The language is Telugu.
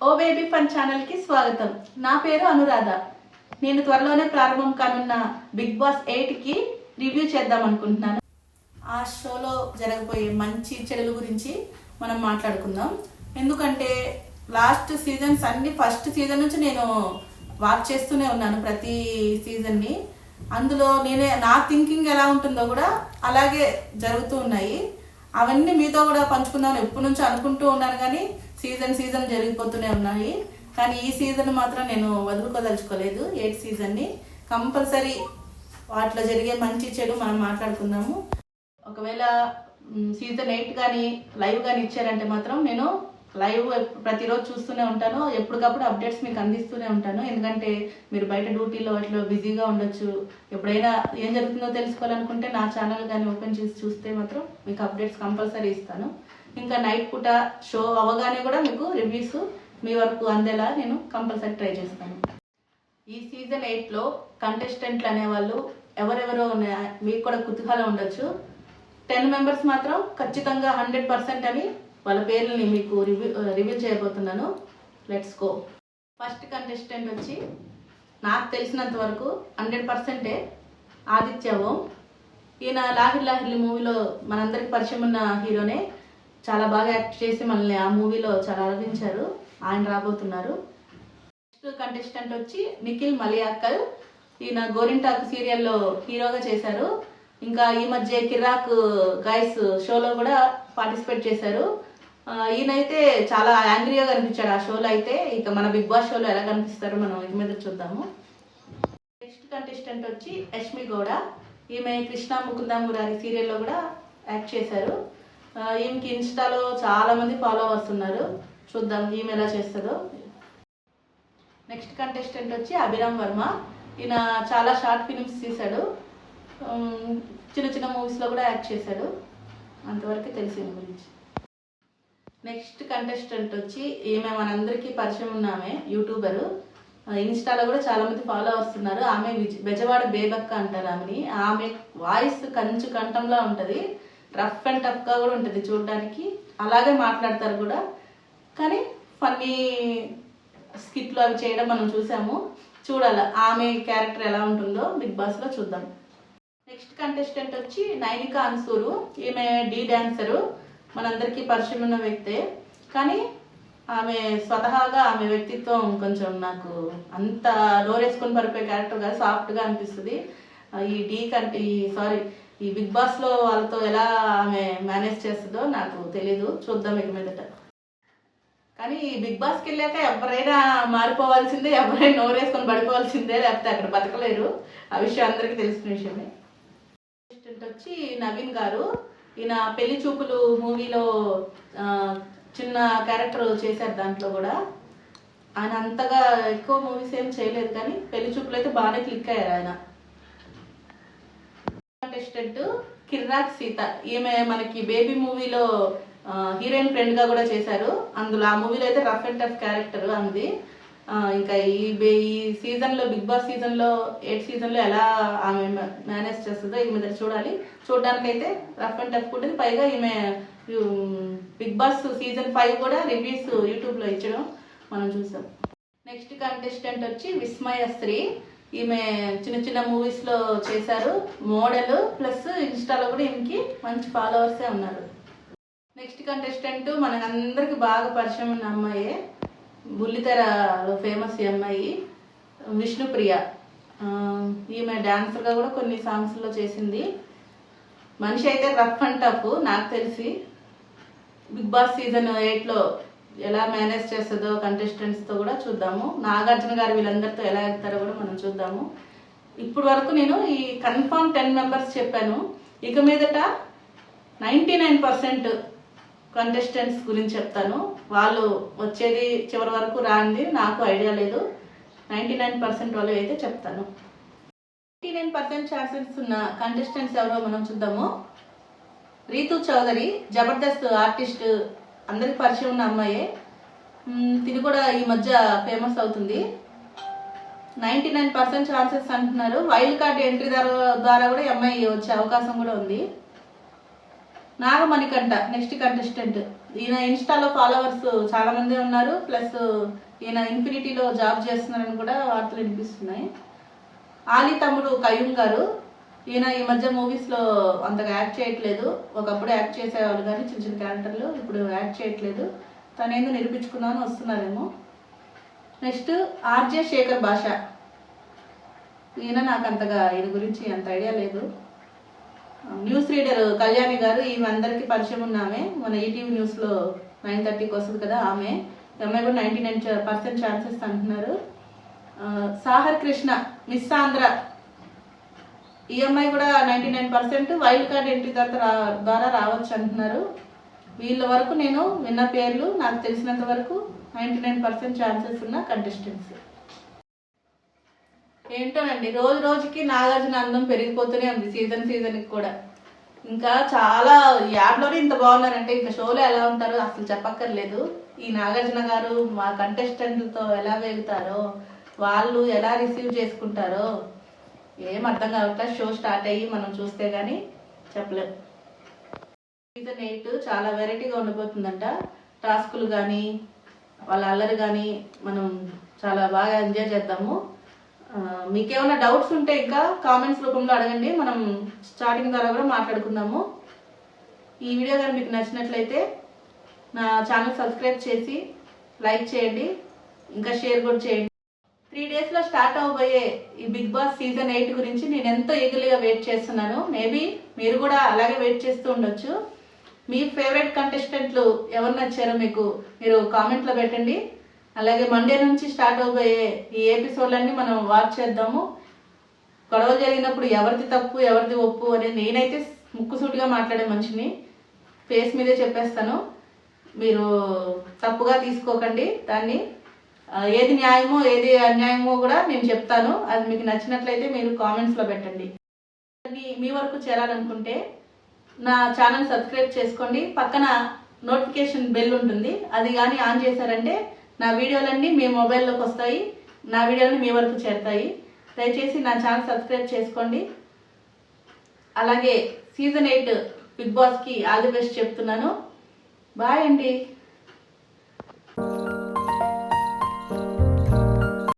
ఓ బేబీ ఫన్ ఛానల్ కి స్వాగతం. నా పేరు అనురాధ. నేను త్వరలోనే ప్రారంభం కానున్న బిగ్ బాస్ 8 కి రివ్యూ చేద్దాం అనుకుంటున్నాను. ఆ షోలో జరగబోయే మంచి చెడుల గురించి మనం మాట్లాడుకుందాం. ఎందుకంటే లాస్ట్ సీజన్స్ అన్ని ఫస్ట్ సీజన్ నుంచి నేను వాచ్ చేస్తూనే ఉన్నాను ప్రతి సీజన్ని. అందులో నా థింకింగ్ ఎలా ఉంటుందో కూడా అలాగే జరుగుతూ ఉన్నాయి. అవన్నీ మీతో కూడా పంచుకుందామని ఎప్పటి నుంచో అనుకుంటూ ఉన్నాను, కానీ సీజన్ జరిగిపోతూనే ఉన్నాయి. కానీ ఈ సీజన్ మాత్రం నేను వదులుకోదలుచుకోలేదు. 8 సీజన్ని కంపల్సరీ వాటిలో జరిగే మంచి చెడు మనం మాట్లాడుకుందాము. ఒకవేళ సీజన్ 8 కానీ లైవ్ కానీ ఇచ్చారంటే మాత్రం నేను లైవ్ ప్రతిరోజు చూస్తూనే ఉంటాను. ఎప్పటికప్పుడు అప్డేట్స్ మీకు అందిస్తూనే ఉంటాను. ఎందుకంటే మీరు బయట డ్యూటీలో వాటిలో బిజీగా ఉండొచ్చు. ఎప్పుడైనా ఏం జరుగుతుందో తెలుసుకోవాలనుకుంటే నా ఛానల్ కానీ ఓపెన్ చేసి చూస్తే మాత్రం మీకు అప్డేట్స్ కంపల్సరీ ఇస్తాను. ఇంకా నైట్ పూట షో అవగానే కూడా మీకు రివ్యూస్ మీ వరకు అందేలా నేను కంపల్సరీ ట్రై చేస్తాను. ఈ సీజన్ 8లో కంటెస్టెంట్లు అనేవాళ్ళు ఎవరెవరో మీకు కూడా కుతూహలం ఉండొచ్చు. 10 మెంబర్స్ మాత్రం ఖచ్చితంగా 100% అని వాళ్ళ పేర్లని మీకు రివ్యూ చేయబోతున్నాను. Let's go. ఫస్ట్ కంటెస్టెంట్ వచ్చి నాకు తెలిసినంత వరకు 100% ఆదిత్య ఓం. ఈయన లాహిర్ లాహిర్లి మూవీలో మనందరికి పరిచయం ఉన్న హీరోనే. చాలా బాగా యాక్ట్ చేసి మనల్ని ఆ మూవీలో చాలా అలరించారు. ఆయన రాబోతున్నారు. నెక్స్ట్ కంటెస్టెంట్ వచ్చి నిఖిల్ మలియాక్కల్. ఈయన గోరింటాకు సీరియల్లో హీరోగా చేశారు. ఇంకా ఈ మధ్య కిరాక్ గైస్ షోలో కూడా పార్టిసిపేట్ చేశారు. ఈయనైతే చాలా యాంగ్రీగా కనిపించాడు ఆ షోలో. అయితే ఇక మన బిగ్ బాస్ షోలో ఎలా కనిపిస్తారో మనం ఇక మీద చూద్దాము. నెక్స్ట్ కంటెస్టెంట్ వచ్చి యష్మి గౌడ. ఈమె కృష్ణ ముకుంద మురారి సీరియల్లో కూడా యాక్ట్ చేశారు. ఈమెకి ఇన్స్టాలో చాలా మంది ఫాలోవర్స్ ఉన్నారు. చూద్దాం ఈమె ఎలా చేస్తుందో. నెక్స్ట్ కంటెస్టెంట్ వచ్చి అభిరామ్ వర్మ. ఈయన చాలా షార్ట్ ఫిలిమ్స్ తీశాడు. చిన్న చిన్న మూవీస్లో కూడా యాక్ట్ చేశాడు. అంతవరకు తెలిసింది గురించి. నెక్స్ట్ కంటెస్టెంట్ వచ్చి ఈమె మనందరికీ పరిచయం ఉన్నామే, యూట్యూబరు. ఇన్స్టాలో కూడా చాలా మంది ఫాలోవర్స్ ఉన్నారు. ఆమె బెజవాడ బేబక్క అంటారు ఆమెని. ఆమె వాయిస్ కంచు కంఠంలా ఉంటుంది. రఫ్ అండ్ టఫ్గా కూడా ఉంటుంది చూడడానికి. అలాగే మాట్లాడతారు కూడా. కానీ ఫన్నీ స్కిట్లు అవి చేయడం మనం చూసాము. చూడాలి ఆమె క్యారెక్టర్ ఎలా ఉంటుందో బిగ్ బాస్లో చూద్దాం. నెక్స్ట్ కంటెస్టెంట్ వచ్చి నైనిక అన్సూరు. ఈమె డీ డాన్సరు. మనందరికీ పరిచయం ఉన్న వ్యక్తే. కానీ ఆమె స్వతహాగా ఆమె వ్యక్తిత్వం కొంచెం నాకు అంత నోరేసుకొని పడిపోయే క్యారెక్టర్ కాదు, సాఫ్ట్గా అనిపిస్తుంది. ఈ బిగ్ బాస్లో వాళ్ళతో ఎలా ఆమె మేనేజ్ చేస్తుందో నాకు తెలీదు. చూద్దాం ఇక మీదట. కానీ ఈ బిగ్ బాస్కి వెళ్ళాక ఎవరైనా మారిపోవాల్సిందే, ఎవరైనా నోరేసుకొని పడిపోవాల్సిందే, లేకపోతే అక్కడ బతకలేరు. ఆ విషయం అందరికీ తెలిసిన విషయమే. వచ్చి నవీన్ గారు. ఈయన పెళ్లి చూపులు మూవీలో చిన్న క్యారెక్టర్ చేశారు. దాంట్లో కూడా ఆయన అంతగా ఎక్కువ మూవీస్ ఏం చేయలేదు, కానీ పెళ్లి చూపులు అయితే బాగానే క్లిక్ అయ్యారు ఆయన. కంటెస్టెంట్ కిర్రాక్ సీత. ఈమె మనకి బేబీ మూవీలో హీరోయిన్ ఫ్రెండ్గా కూడా చేశారు. అందులో ఆ మూవీలో అయితే రఫ్ అండ్ టఫ్ క్యారెక్టర్ ఆమెది. ఇంకా ఈ సీజన్లో బిగ్ బాస్ సీజన్లో 8 సీజన్లో ఎలా ఆమె మేనేజ్ చేస్తుందో ఇక మీద చూడాలి. చూడడానికైతే రఫ్ అండ్ టఫ్ ఉంటుంది. పైగా ఈమె బిగ్ బాస్ సీజన్ 5 కూడా రివ్యూస్ యూట్యూబ్లో ఇచ్చడం మనం చూసాం. నెక్స్ట్ కంటెస్టెంట్ వచ్చి విస్మయ శ్రీ. ఈమె చిన్న చిన్న మూవీస్లో చేశారు. మోడల్ ప్లస్ ఇన్స్టాలో కూడా ఈమెకి మంచి ఫాలోవర్సే ఉన్నారు. నెక్స్ట్ కంటెస్టెంట్ మనకందరికి బాగా పరిచయం ఉన్న అమ్మాయే, బుల్లితెరలో ఫేమస్ ఈ అమ్మాయి విష్ణుప్రియ. ఈమె డాన్సర్గా కూడా కొన్ని సాంగ్స్లో చేసింది. మనిషి అయితే రఫ్ అండ్ టఫ్. నాకు తెలిసి బిగ్ బాస్ సీజన్ 8లో ఎలా మేనేజ్ చేస్తుందో కంటెస్టెంట్స్తో కూడా చూద్దాము. నాగార్జున గారు వీళ్ళందరితో ఎలా వెళ్తారో కూడా మనం చూద్దాము. ఇప్పుడు వరకు నేను ఈ కన్ఫర్మ్ 10 మెంబర్స్ చెప్పాను. ఇక మీదట 99% కంటెస్టెంట్స్ గురించి చెప్తాను. వాళ్ళు వచ్చేది చివరి వరకు రాంది నాకు ఐడియా లేదు. 99% వాళ్ళు అయితే చెప్తాను. 99% ఛాన్సెస్ ఉన్న కంటెస్టెంట్స్ ఎవరో మనం చూద్దాము. రీతు చౌదరి, జబర్దస్త్ ఆర్టిస్ట్, అందరికి పరిచయం ఉన్న అమ్మాయే. తిని కూడా ఈ మధ్య ఫేమస్ అవుతుంది. 99% ఛాన్సెస్ అంటున్నారు. వైల్డ్ కార్డ్ ఎంట్రీ ద్వారా కూడా అమ్మాయి వచ్చే అవకాశం కూడా ఉంది. Nagamanikanta next contestant. ఈయన ఇన్స్టాలో ఫాలోవర్స్ చాలా మంది ఉన్నారు, ప్లస్ ఈయన ఇన్ఫినిటీలో జాబ్ చేస్తున్నారని కూడా వార్తలు వినిపిస్తున్నాయి. ఆలీ తమ్ముడు కయ్యూమ్ గారు, ఈయన ఈ మధ్య మూవీస్లో అంతగా యాక్ట్ చేయట్లేదు. ఒకప్పుడు యాక్ట్ చేసేవాళ్ళు కానీ చిన్న చిన్న క్యారెక్టర్లు, ఇప్పుడు యాక్ట్ చేయట్లేదు. తనేందో నిరూపించుకుందామని వస్తున్నారేమో. నెక్స్ట్ ఆర్జే శేఖర్ భాష. ఈయన నాకు అంతగా ఈయన గురించి అంత ఐడియా లేదు. న్యూస్ రీడర్ కళ్యాణి గారు, ఈమె అందరికీ పరిచయం ఉన్న ఆమె, మన ఈటీవీ న్యూస్లో 9:30కి వస్తుంది కదా ఆమె. అమ్మాయి కూడా 99% ఛాన్సెస్ అంటున్నారు. సాహర్ కృష్ణ మిస్ ఆంధ్ర, ఈ అమ్మాయి కూడా 99% వైల్డ్ కార్డ్ ఎంట్రీ ద్వారా రావచ్చు అంటున్నారు. వీళ్ళ వరకు నేను విన్న పేర్లు, నాకు తెలిసినంత వరకు 99% ఛాన్సెస్ ఉన్న కంటెస్టెంట్స్. ఏంటోనండి, రోజు రోజుకి నాగార్జున అందం పెరిగిపోతూనే ఉంది, సీజన్కి కూడా. ఇంకా చాలా యాడ్లోనే ఇంత బాగున్నారంటే ఇంకా షోలో ఎలా ఉంటారో అసలు చెప్పక్కర్లేదు. ఈ నాగార్జున గారు మా కంటెస్టెంట్లతో ఎలా వేగుతారో, వాళ్ళు ఎలా రిసీవ్ చేసుకుంటారో ఏం అర్థం కావట్లేదు. షో స్టార్ట్ అయ్యి మనం చూస్తే కానీ చెప్పలేము. సీజన్ 8 చాలా వెరైటీగా ఉండబోతుందంట. టాస్కులు కానీ వాళ్ళ అల్లరి కానీ మనం చాలా బాగా ఎంజాయ్ చేద్దాము. మీకేమైనా డౌట్స్ ఉంటే ఇంకా కామెంట్స్ రూపంలో అడగండి, మనం స్టార్టింగ్ ద్వారా కూడా మాట్లాడుకుందాము. ఈ వీడియో కానీ మీకు నచ్చినట్లయితే నా ఛానల్ సబ్స్క్రైబ్ చేసి లైక్ చేయండి, ఇంకా షేర్ కూడా చేయండి. 3 డేస్లో స్టార్ట్ అవబోయే ఈ బిగ్ బాస్ సీజన్ 8 గురించి నేను ఎంతో ఈగర్లీగా వెయిట్ చేస్తున్నాను. మేబీ మీరు కూడా అలాగే వెయిట్ చేస్తూ ఉండొచ్చు. మీ ఫేవరెట్ కంటెస్టెంట్లు ఎవరు నచ్చారో మీకు మీరు కామెంట్లో పెట్టండి. అలాగే మండే నుంచి స్టార్ట్ అవబోయే ఈ ఎపిసోడ్లన్నీ మనం వాచ్ చేద్దాము. గొడవ జరిగినప్పుడు ఎవరిది తప్పు ఎవరిది ఒప్పు అనేది నేనైతే ముక్కుసూటిగా మాట్లాడే మనిషిని, ఫేస్ మీదే చెప్పేస్తాను. మీరు తప్పుగా తీసుకోకండి దాన్ని. ఏది న్యాయమో ఏది అన్యాయమో కూడా నేను చెప్తాను. అది మీకు నచ్చినట్లయితే మీరు కామెంట్స్లో పెట్టండి. మీ వరకు చేరాలనుకుంటే నా ఛానల్ సబ్స్క్రైబ్ చేసుకోండి. పక్కన నోటిఫికేషన్ బెల్ ఉంటుంది, అది కానీ ఆన్ చేశారంటే నా వీడియోలన్నీ మీ మొబైల్లోకి వస్తాయి, నా వీడియోలన్నీ మీ వరకు చేరుతాయి. దయచేసి నా ఛానల్ సబ్స్క్రైబ్ చేసుకోండి. అలాగే సీజన్ 8 బిగ్ బాస్కి ఆల్ ది బెస్ట్ చెప్తున్నాను. బాయ్ అండి.